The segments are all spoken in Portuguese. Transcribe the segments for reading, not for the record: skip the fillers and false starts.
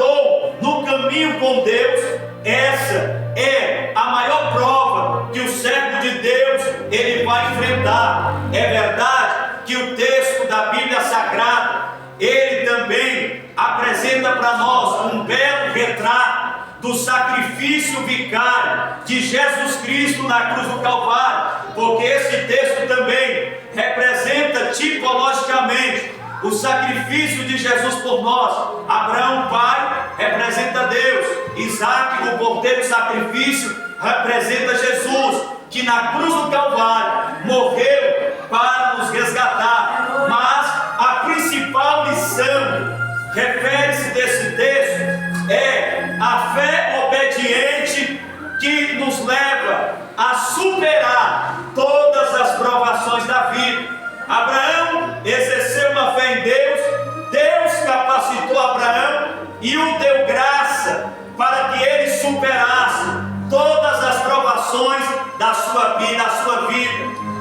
andou no caminho com Deus, essa é a maior prova que o servo de Deus ele vai enfrentar. É verdade que o texto da Bíblia Sagrada, ele também apresenta para nós um belo retrato do sacrifício vicário de Jesus Cristo na cruz do Calvário, porque esse texto também representa tipologicamente o sacrifício de Jesus por nós. Abraão, pai, representa Deus. Isaac, o cordeiro sacrifício, representa Jesus, que na cruz do Calvário morreu para nos resgatar. Mas a principal lição, refere-se desse texto, é a fé obediente que nos leva a superar todas as provações da vida. Abraão exerceu uma fé em Deus, Deus capacitou Abraão e o deu graça para que ele superasse todas as provações da sua vida.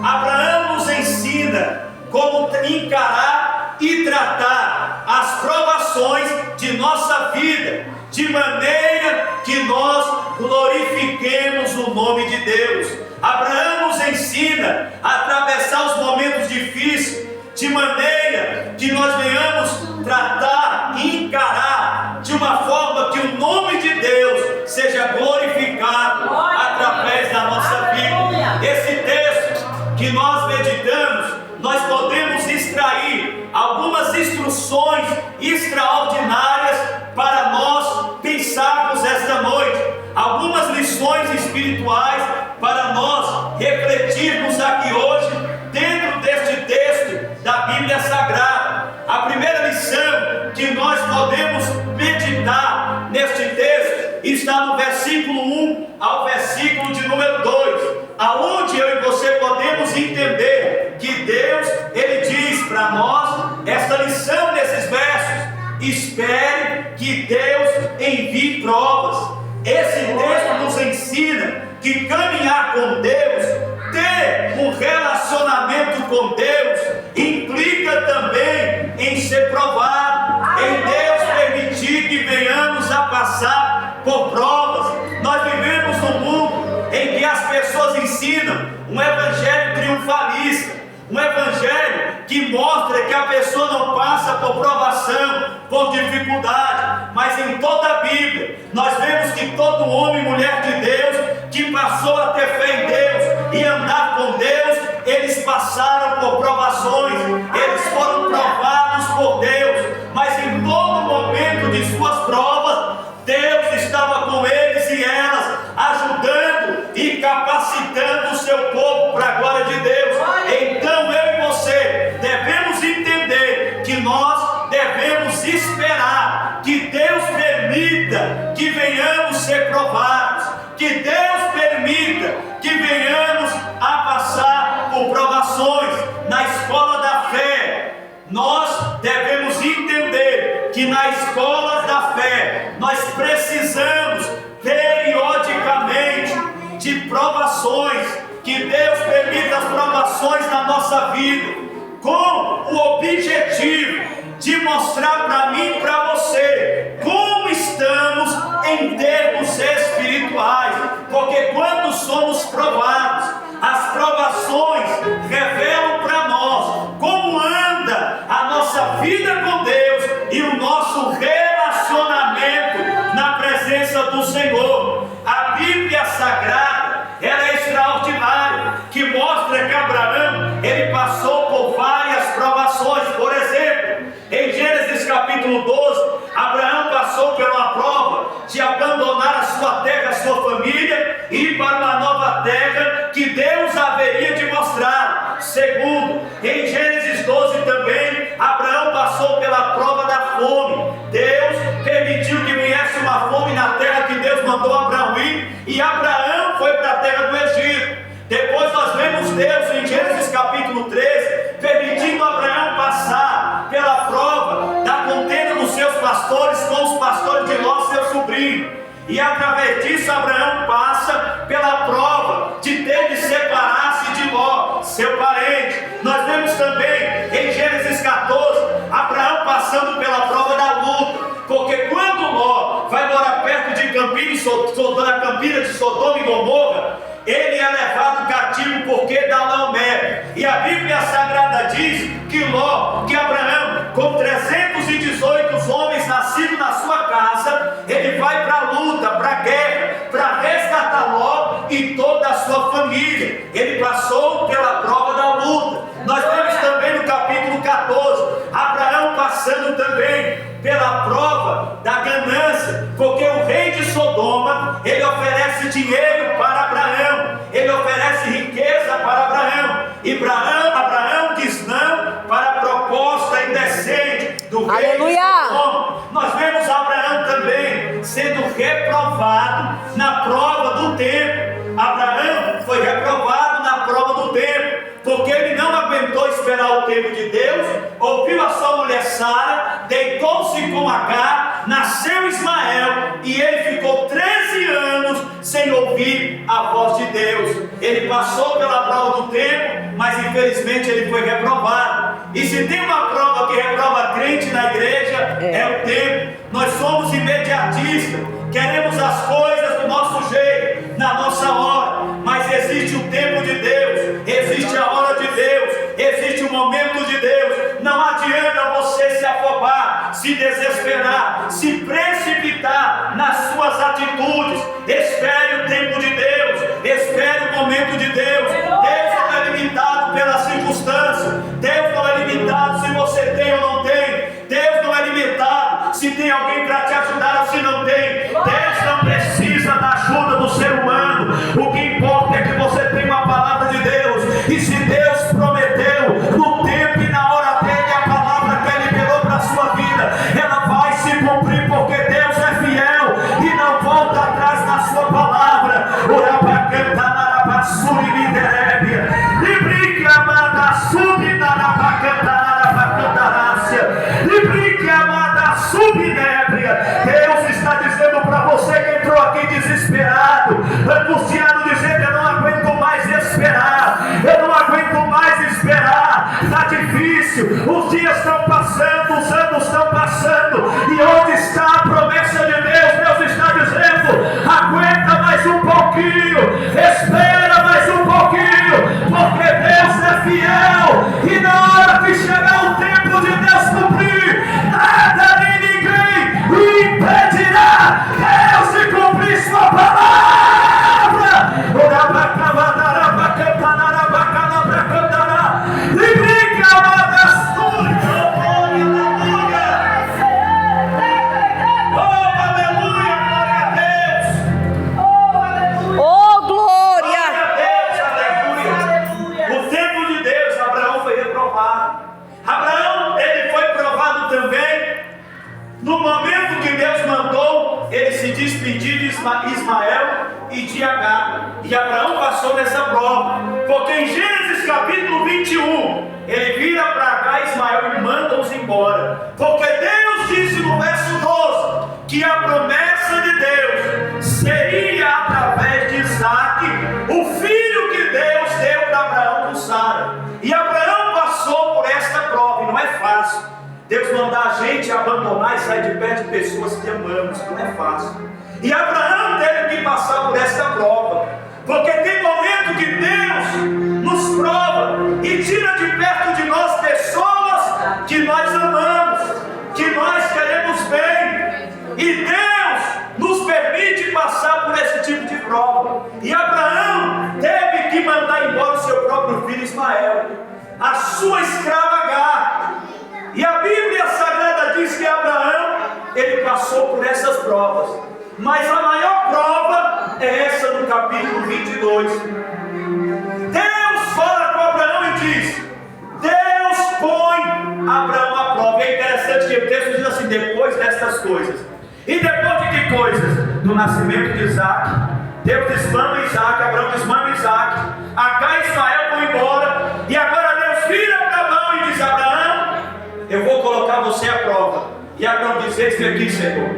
Abraão nos ensina como encarar e tratar as provações de nossa vida, de maneira que nós glorifiquemos o nome de Deus. Abraão nos ensina a atravessar os momentos difíceis, de maneira que nós venhamos tratar e encarar de uma forma que o nome de Deus seja glorificado através da nossa vida. Esse texto que nós meditamos, nós podemos extrair algumas instruções extraordinárias para nós pensarmos esta noite, algumas lições espirituais para nós refletirmos aqui hoje dentro deste texto da Bíblia Sagrada. A primeira lição que nós podemos meditar neste texto está no versículo 1 ao versículo de número 2, aonde eu e você podemos entender que Deus, ele diz para nós esta lição nesses versos: espere que Deus envie provas. Esse texto nos ensina que caminhar com Deus, ter um relacionamento com Deus, implica também em ser provado, em Deus permitir que venhamos a passar por provas. Nós vivemos num mundo em que as pessoas ensinam um evangelho triunfalista, um evangelho que mostra que a pessoa não passa por provação, por dificuldade, mas em toda a Bíblia nós vemos que todo homem e mulher de Deus que passou a ter fé em Deus e andar com Deus, eles passaram por provações, eles foram provados por Deus, mas em todo momento de suas provas, Deus estava com eles e elas, ajudando e capacitando o seu povo para a glória de Deus. Então eu e você devemos entender que nós devemos esperar que Deus permita que venhamos ser provados, que Deus permita que venhamos a passar por provações. Na escola da fé, nós devemos entender que na escola da fé nós precisamos periodicamente de provações, que Deus permita as provações na nossa vida, com o objetivo de mostrar para mim e para você como estamos em termos espirituais, porque quando somos provados, as provações revelam para nós como anda a nossa vida com Deus e o nosso relacionamento na presença do Senhor. A Bíblia Sagrada, ela é extraordinária, que mostra que Abraão, ele passou por várias provações. Por exemplo, em Gênesis capítulo 12, Abraão passou por uma prova de abandonar a sua terra, a sua família, e ir para uma nova terra que Deus haveria de mostrar. Segundo, em Gênesis 12 também, Abraão passou pela prova da fome. Deus permitiu que viesse uma fome na terra que Deus mandou Abraão ir, e Abraão foi para a terra do Egito. Depois nós vemos Deus em Gênesis capítulo 13, permitindo Abraão passar pela prova da contenda dos seus pastores com os pastores de Ló, seu sobrinho. E através disso Abraão passa pela prova de ter de separar-se de Ló, seu parente. Nós vemos também em Gênesis 14, Abraão passando pela prova da luta, porque quando Ló Sagrada diz que Abraão, com 318 homens nascidos na sua casa, ele vai para a luta, para a guerra, para resgatar Ló e toda a sua família. Ele passou pela prova da luta. Nós vemos também no capítulo 14, Abraão passando também pela prova da ganância, porque o rei de Sodoma, ele oferece dinheiro para Abraão, ele oferece riqueza para Abraão, e Abraão diz não para a proposta indecente do rei de Sodoma. Nós vemos Abraão também sendo reprovado na prova do tempo. Abraão foi reprovado na prova do tempo, porque ele não aguentou esperar o tempo de Deus, ouviu a sua mulher Sara, deitou-se com Agar, nasceu Ismael, e ele ficou 13 anos sem ouvir a voz de Deus. Ele passou pela prova do tempo, mas infelizmente ele foi reprovado. E se tem uma prova que reprova crente na igreja, é o tempo. Nós somos imediatistas, queremos as coisas do nosso jeito, na nossa hora, mas existe o tempo de Deus, existe a hora de Deus, existe o momento de Deus. Não adianta você se afobar, se desesperar, se precipitar nas suas atitudes. Espere o tempo de Deus, espere o momento de Deus. Deus não é limitado pela circunstância, Deus não é limitado se você tem ou não tem, Deus não é limitado se tem alguém para te ajudar ou se não tem. Deus não precisa da ajuda do ser humano. O que importa é que você tem uma palavra de Deus, e se Deus prometeu no tempo e na hora dele, a palavra que ele liberou para a sua vida, ela vai se cumprir, porque Deus é fiel e não volta atrás na sua palavra. Deus está dizendo para você que entrou aqui desesperado, angustiado, dizendo: eu não aguento mais esperar, eu não aguento mais esperar, está difícil, os dias estão passando, os anos estão passando, e onde está a promessa de Deus? Deus está dizendo: aguenta mais um pouquinho, espera mais um pouquinho, porque Deus é fiel, e na hora que chegar o tempo de Deus cumprir, nada nem ninguém impedirá Deus de cumprir sua palavra. Ismael e de Agar, e Abraão passou nessa prova, porque em Gênesis capítulo 21 ele vira para Agar e Ismael e manda-os embora, porque Deus disse no verso 12 que a promessa de Deus seria através de Isaac, o filho que Deus deu para Abraão com Sara. E Abraão passou por esta prova, e não é fácil Deus mandar a gente abandonar e sair de perto de pessoas que amamos, não é fácil. E Abraão teve que passar por esta prova, porque tem momento que Deus nos prova e tira de perto de nós pessoas que nós amamos, que nós queremos bem, e Deus nos permite passar por esse tipo de prova. E Abraão teve que mandar embora o seu próprio filho Ismael, a sua escrava Agar. E a Bíblia Sagrada diz que Abraão, ele passou por essas provas. Mas a maior prova é essa do capítulo 22. Deus fala com Abraão e diz: Deus põe Abraão à prova. E é interessante que o texto diz assim: depois destas coisas. E depois de que coisas? Do nascimento de Isaac. Deus desmama Isaac, Abraão desmama Isaac, Agar e Ismael vão embora. E agora Deus vira para Abraão e diz: Abraão, eu vou colocar você à prova. E Abraão diz: eis que aqui, Senhor.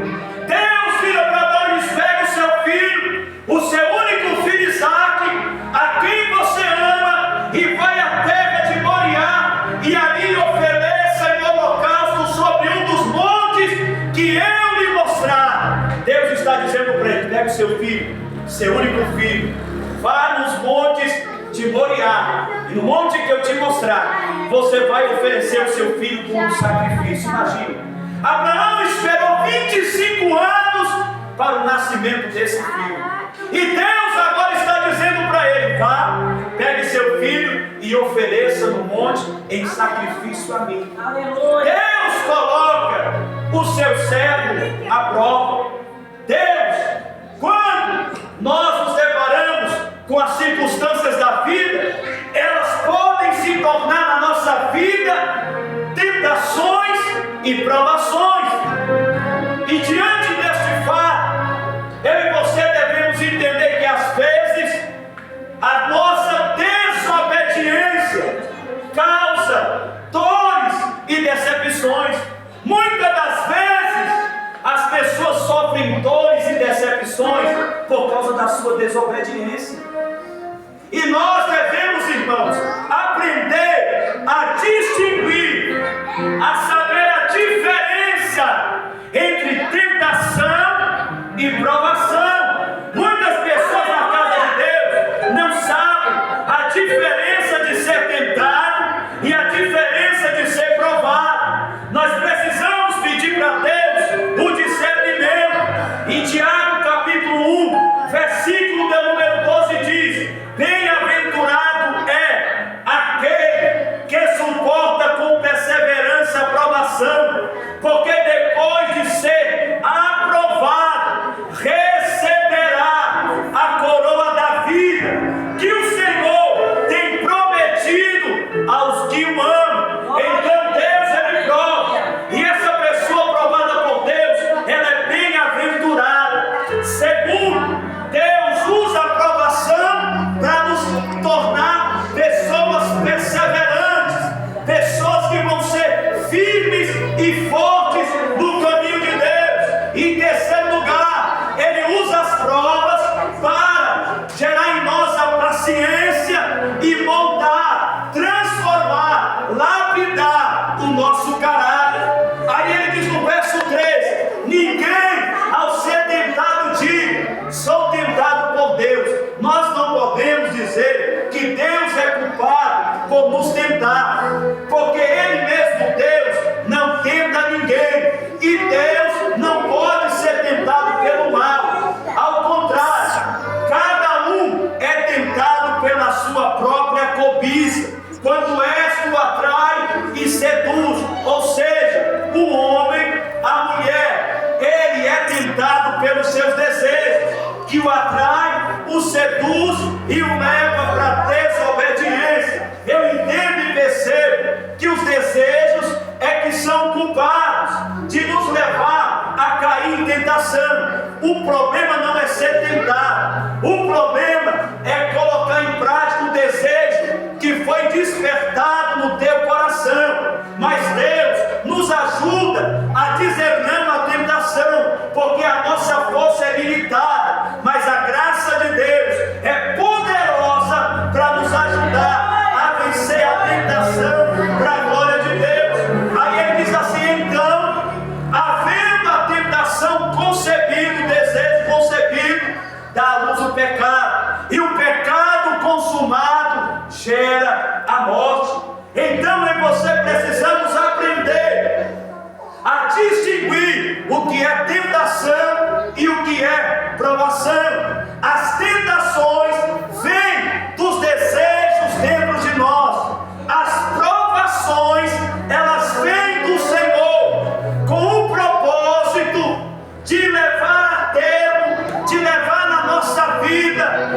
Deus vira para Abraão e diz: pega o seu filho, o seu único filho Isaac, a quem você ama, e vai à terra de Moriá, e ali ofereça em holocausto sobre um dos montes que eu lhe mostrar. Deus está dizendo para ele: pega o seu filho, seu único filho, vá nos montes de Moriá, E no monte que eu te mostrar, você vai oferecer o seu filho como um sacrifício. Imagina, Abraão esperou 25 anos para o nascimento desse filho. E Deus agora está dizendo para ele: vá, pegue seu filho e ofereça no monte em sacrifício a mim. Deus coloca o seu servo à prova. Deus, quando nós nos deparamos com as circunstâncias da vida, elas podem se tornar na nossa vida tentações e provações. E diante deste fato, eu e você devemos entender que às vezes a nossa desobediência causa dores e decepções. Muitas das vezes as pessoas sofrem dores e decepções por causa da sua desobediência. E nós devemos, irmãos, aprender a distinguir, a saber a diferença entre tentação e provação. Muitas pessoas na casa de Deus não sabem a diferença de ser tentado e a diferença de ser provado. Nós precisamos pedir para Deus o discernimento. Em Tiago capítulo 1, versículo de número 12 diz: bem-aventurado é aquele que suporta com perseverança a provação, porque depois de ser aprovado, receberá a coroa da vida que o Senhor tem prometido aos que o amam. Então Deus, Ele prova, e essa pessoa provada por Deus, ela é bem-aventurada. Segundo, Deus usa a provação para nos tornar pessoas perseverantes, pessoas que vão ser firmes e fortes no caminho de Deus. Em terceiro lugar, Ele usa as provas para gerar em nós a paciência e moldar, transformar, lapidar o nosso caráter. Aí Ele diz no verso 3: ninguém ao ser tentado diga, sou tentado por Deus. Nós não podemos dizer que Deus é culpado por nos tentar, porque Ele mesmo, Deus, não tenta ninguém, e Deus não pode ser tentado pelo mal. Ao contrário, cada um é tentado pela sua própria cobiça, quando esta o atrai e seduz. Ou seja, o homem, a mulher, ele é tentado pelos seus desejos, que o atrai, o seduz e o leva para a desobediência. Eu entendo e percebo que os desejos é que são culpados de nos levar a cair em tentação. O problema não é ser tentado, o problema é colocar em prática o desejo que foi despertado no teu coração. Mas Deus nos ajuda a dizer não à tentação, porque a nossa força é limitada, mas a graça de Deus é poderosa para nos ajudar a vencer a tentação para a glória de Deus. Aí Ele diz assim: então, havendo a tentação concebida, o desejo concebido, dá à luz o pecado, e o pecado consumado gera a morte. Então eu e você precisamos aprender a distinguir o que é tentação e o que é provação. As tentações vêm dos desejos dentro de nós. As provações, elas vêm do Senhor com o propósito de levar a termo, de levar na nossa vida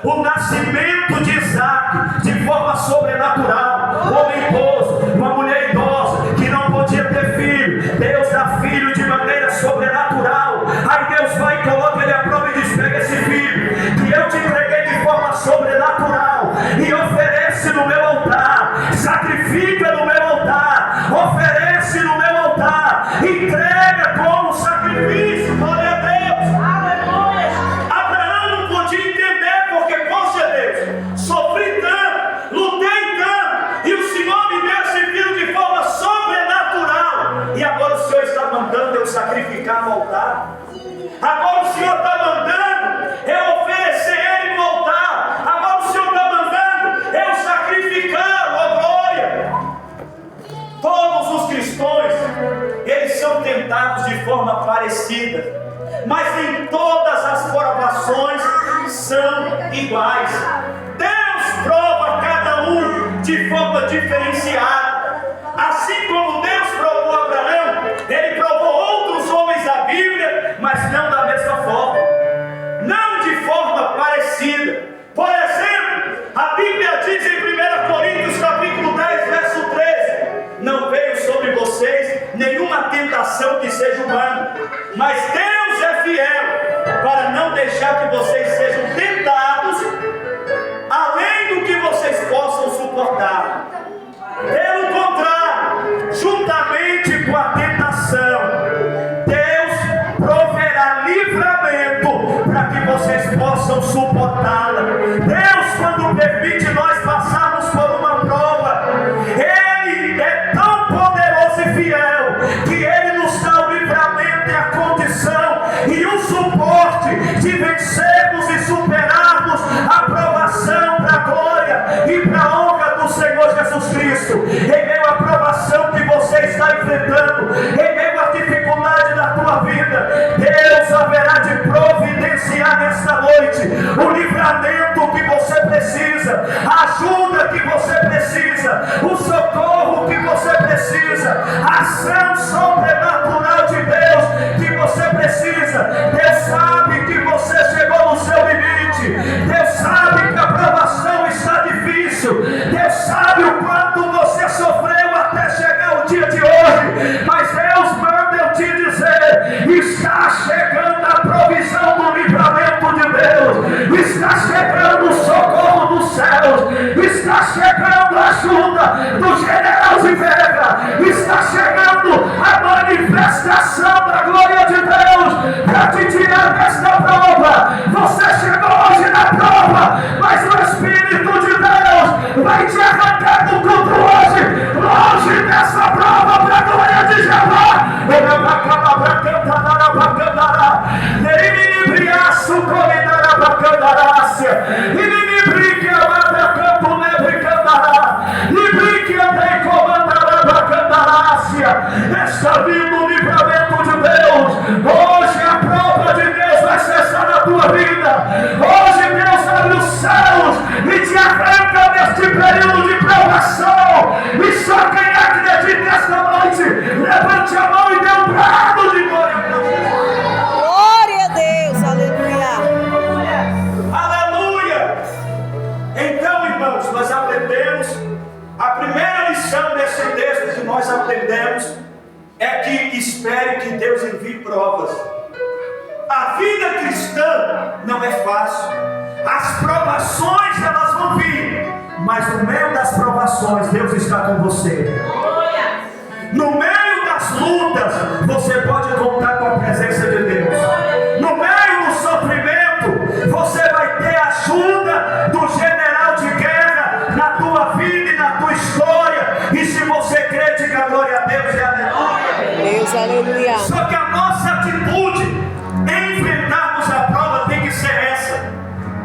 o nascimento de Isaac de forma sobrenatural. Um homem idoso, uma mulher idosa que não podia ter filho, Deus dá filho de maneira sobrenatural. Aí Deus vai e coloca ele à prova e diz: pega esse filho que eu te entreguei de forma sobrenatural e oferece no meu altar, sacrifica no meu altar, oferece no meu altar, entrega como sacrifício. Glória a Deus. Aleluia. Abraão não podia entender, porque, poxa Deus, sofri tanto, lutei tanto, e o Senhor me deu esse filho de forma sobrenatural, e agora o Senhor está mandando eu sacrificar no altar. Agora o Senhor está mandando eu oferecer ele no altar. Agora o Senhor está mandando eu sacrificar, ó glória. Todos os cristãos, eles são tentados de forma parecida, mas nem todas as provações são iguais. Deus prova cada um de forma diferenciada. Assim como Deus provou Abraão, ele provou outros homens da Bíblia, mas não da mesma forma, não de forma parecida. Por exemplo, a Bíblia diz em 1 Coríntios capítulo 10, verso 13: não veio sobre vocês nenhuma tentação que seja humana, mas Deus é fiel para não deixar que vocês sejam tentados além do que vocês possam suportar. Pelo contrário, juntamente com a tentação, Deus proverá livramento para que vocês possam suportá-la. Deus, quando permite nós passarmos por uma prova, Ele é tão poderoso e fiel que Ele nos dá o livramento e a condição e o suporte de vencermos e superarmos a provação para a glória e para a honra do Senhor Jesus Cristo. Em meio à provação que você está enfrentando, em meio à dificuldade da tua vida, Deus haverá de providenciar nesta noite o livramento que você precisa, a ajuda que você precisa, o socorro que você precisa, a ação sobrenatural de Deus que você precisa. Deus sabe que você chegou no seu limite, Deus sabe que a provação está difícil, Deus sabe o quanto você sofreu até chegar o dia de hoje, mas Deus manda eu te dizer: está chegando a provisão do livramento de Deus, está chegando o socorro dos céus, está chegando a ajuda do general de guerra, está chegando a manifestação da glória de Deus para te tirar desta prova. Você chegou hoje na prova, mas o Espírito de Deus vai te arrancar do culto hoje, longe dessa prova, para a glória de Jeová. Está vindo o livramento de Deus. Hoje a prova de Deus vai cessar na tua vida. Hoje Deus abre os céus e te arranca deste período de provação. E só quem acredita nesta noite, levante a mão e dê um brado de glória a Deus. Glória a Deus, aleluia. Aleluia. Então, irmãos, nós aprendemos, a primeira lição desse texto que nós aprendemos é que espere que Deus envie provas. A vida cristã não é fácil. As provações elas vão vir, mas no meio das provações Deus está com você. No meio das lutas você pode contar com a presença de Deus. No meio do sofrimento você vai ter a ajuda do general de guerra na tua vida e na tua história. E se você crê, diga glória a Deus e aleluia. Deus, aleluia. Só que a nossa atitude em enfrentarmos a prova tem que ser essa: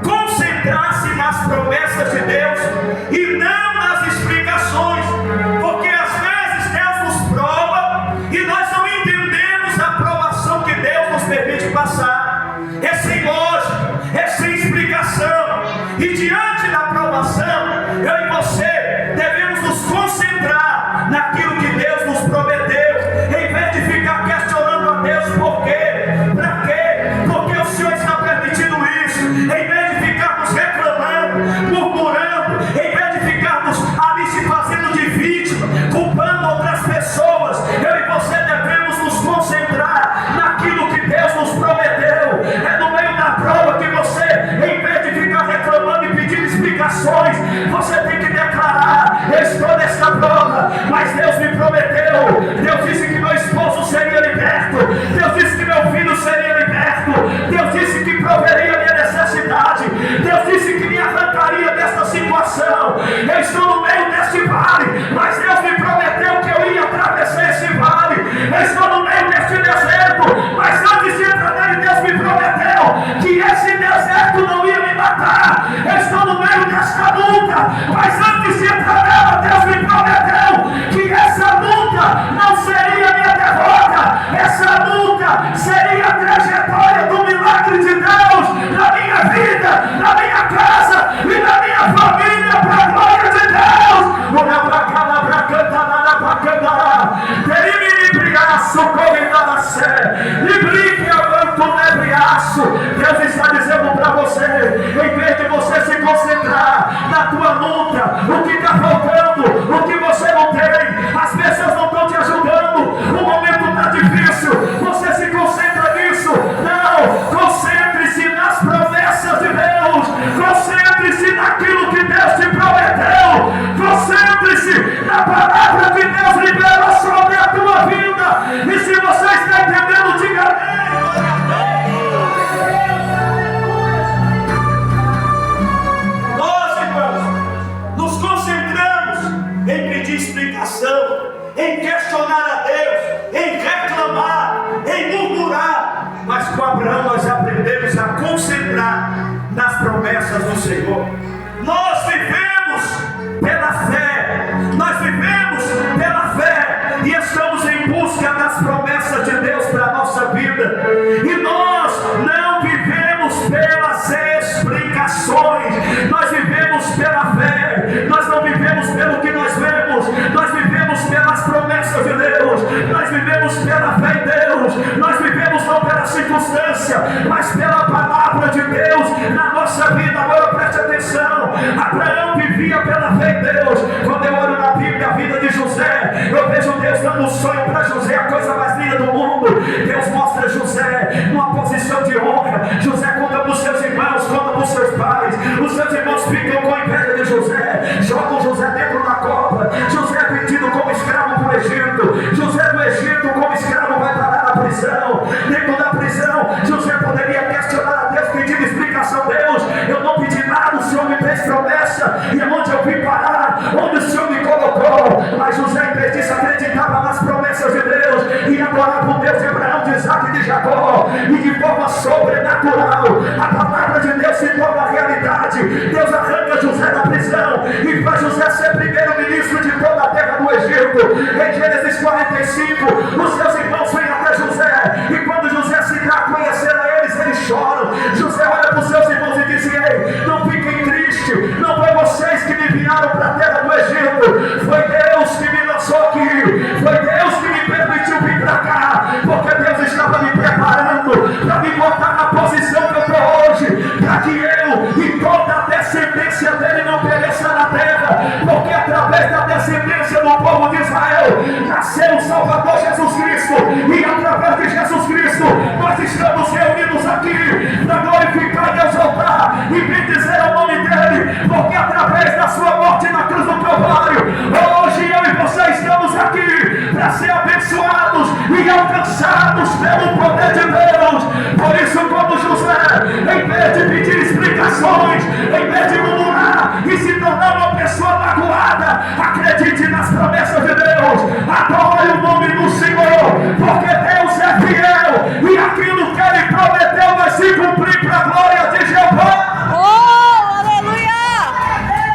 concentrar-se nas promessas de Deus e não nas explicações, porque às prometeu. Deus disse que meu esposo seria liberto. Deus disse que meu filho seria liberto. Deus disse que proveria minha necessidade. Deus disse que me arrancaria desta situação. Eu estou no meio deste vale, mas Deus me prometeu que eu ia atravessar esse vale. Eu estou no meio deste deserto, mas antes de entrar nele, Deus me prometeu que esse deserto não ia me matar. Eu estou no meio desta luta, mas antes de entrar nela, Deus me prometeu que essa luta não seria minha derrota. Essa luta seria a trajetória do milagre de Deus na minha vida, na minha casa e na minha família, para a glória de Deus. Deus está dizendo para você, em vez de você se concentrar na tua luta, o que está faltando, o que você não tem, as pessoas não estão te ajudando, o momento está difícil, você se concentra nisso. Não, concentre-se nas promessas de Deus, concentre-se naquilo que Deus te prometeu, concentre-se na palavra que Deus liberou sobre a tua vida. E se você está entendendo, diga amém. Nós, irmãos, nos concentramos em pedir explicação, em questionar a Deus, em reclamar, em murmurar. Mas com Abraão nós aprendemos a concentrar nas promessas do Senhor. Nós vivemos pela fé, nós vivemos pela fé e estamos em busca das promessas de Deus para a nossa vida. E nós não vivemos pelas explicações, nós vivemos pela fé. Nós não vivemos pelo que nós vemos, nós vivemos pelas promessas de Deus, nós vivemos pela fé em Deus, nós vivemos não pela circunstância, mas pela palavra de Deus na nossa vida. Agora preste atenção, Abraão vivia pela fé em Deus. Quando eu olho na Bíblia a vida de José, eu vejo Deus dando um sonho para José, a coisa mais linda do mundo. Deus mostra José numa posição de honra. José conta para os seus irmãos, conta para os seus pais, os seus irmãos ficam com inveja de José, jogam José dentro da cova. José é vendido como escravo para o Egito. José do Egito como escravo vai parar na prisão. Dentro da prisão, José poderia questionar a Deus, pedindo explicação. Deus, eu não pedi nada, o Senhor me fez promessa, e onde eu vim parar, onde o Senhor me colocou. Mas José, em vez disso, acreditava nas promessas de Deus e adorava o Deus de Abraão, de Isaac e de Jacó, e de forma sobrenatural a palavra de Deus se torna realidade. Deus arranca José da prisão e faz José ser primeiro-ministro de toda a terra do Egito. Em Gênesis 45, os seus irmãos vêm até José, e quando José se dá a conhecer a eles, eles choram. José olha para os seus irmãos e diz: ei, não fiquem tristes, não foi vocês que me enviaram para a terra do Egito, foi Deus que me lançou aqui, foi Deus que me permitiu vir para cá, porque Deus estava me preparando para me botar na posição que eu estou hoje, para que eu e toda a descendência dele não pereça na terra, porque através da descendência do povo de Israel nasceu o Salvador Jesus Cristo, e através de Jesus Cristo nós estamos reunidos aqui para glorificar Deus, altar e bendizer o nome dele, porque através da sua morte na cruz do Calvário, hoje eu e você estamos aqui para ser abençoados e alcançados pelo poder de Deus. Por isso, como José, em vez de pedir explicações, em vez de murmurar e se tornar uma pessoa magoada, acredite nas promessas de Deus, adore o nome do Senhor, porque Deus é fiel e aquilo que Ele prometeu vai se cumprir para a glória de Jeová. Oh, aleluia!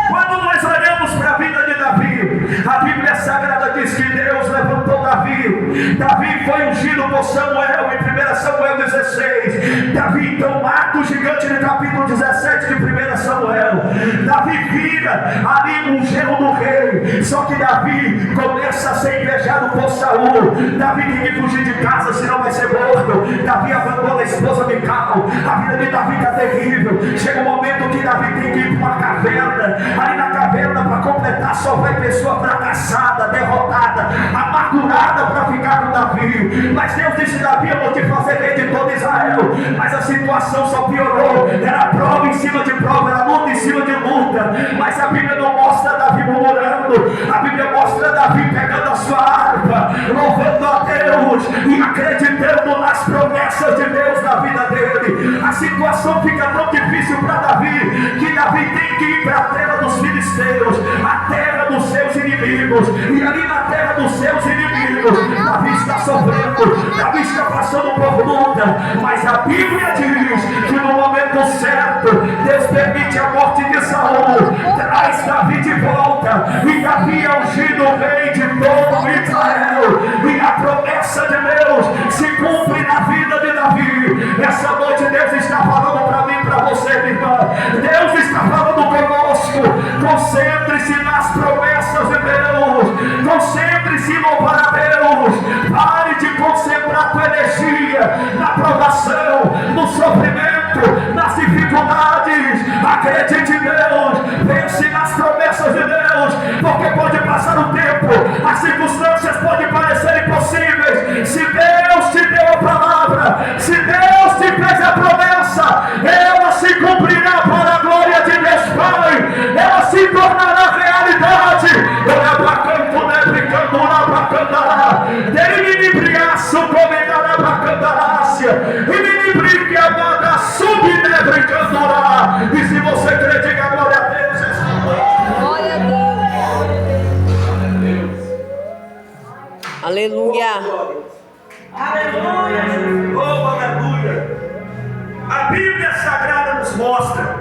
Quando nós olhamos para a vida de Davi, a Bíblia Sagrada diz que Deus levantou Davi. Davi foi ungido por Samuel em 1 Samuel 16. Davi então mata o gigante no capítulo 17 de 1 Samuel. Davi vira ali um genro do rei. Só que Davi começa a ser invejado por Saul. Davi tem que fugir de casa, senão vai ser morto. Davi abandona a esposa Mical. A vida de Davi está terrível. Chega um momento que Davi tem que ir para uma caverna. Ali na caverna, para completar, só vai pessoa fracassada, derrotada, amargurada para ficar com Davi. Mas Deus disse: Davi, eu vou te fazer rei de todo Israel. Mas a situação só piorou. Era prova em cima de prova, era luta em cima de luta. Mas a Bíblia não mostra Davi murmurando. A Bíblia mostra Davi pegando a sua harpa Deus e acreditando nas promessas de Deus na vida dele. A situação fica tão difícil para Davi, que Davi tem que ir para a terra dos filisteus, a terra dos seus inimigos. E ali na terra dos seus inimigos, Davi está sofrendo, Davi está passando por luta, mas a Bíblia diz que no momento certo, Deus permite a morte de Saul, traz Davi de volta, e Davi é ungido rei de todo Israel, e a promessa de Deus se cumpre na vida de Davi. Essa noite Deus está falando para mim e para você, minha irmã. Deus está falando conosco. Concentre-se nas promessas de Deus, concentre-se em louvar a Deus. Pare de concentrar tua energia na provação, no sofrimento, nas dificuldades. Acredite em Deus, pense nas promessas de Deus, porque pode passar o tempo, as circunstâncias podem parecer impossíveis. Se Deus te deu a palavra, se Deus te fez a promessa, ela se cumprirá para a glória de Deus Pai, ela se tornará realidade. Eu abracanto, né, brincando na abracantará, dele me brigaço, comentará abracantarácia, e me briga, amada, sub, né, brincando lá. E se você crê, diga glória a Deus. Glória a Deus. Aleluia. Aleluia. Oh, aleluia. A Bíblia Sagrada nos mostra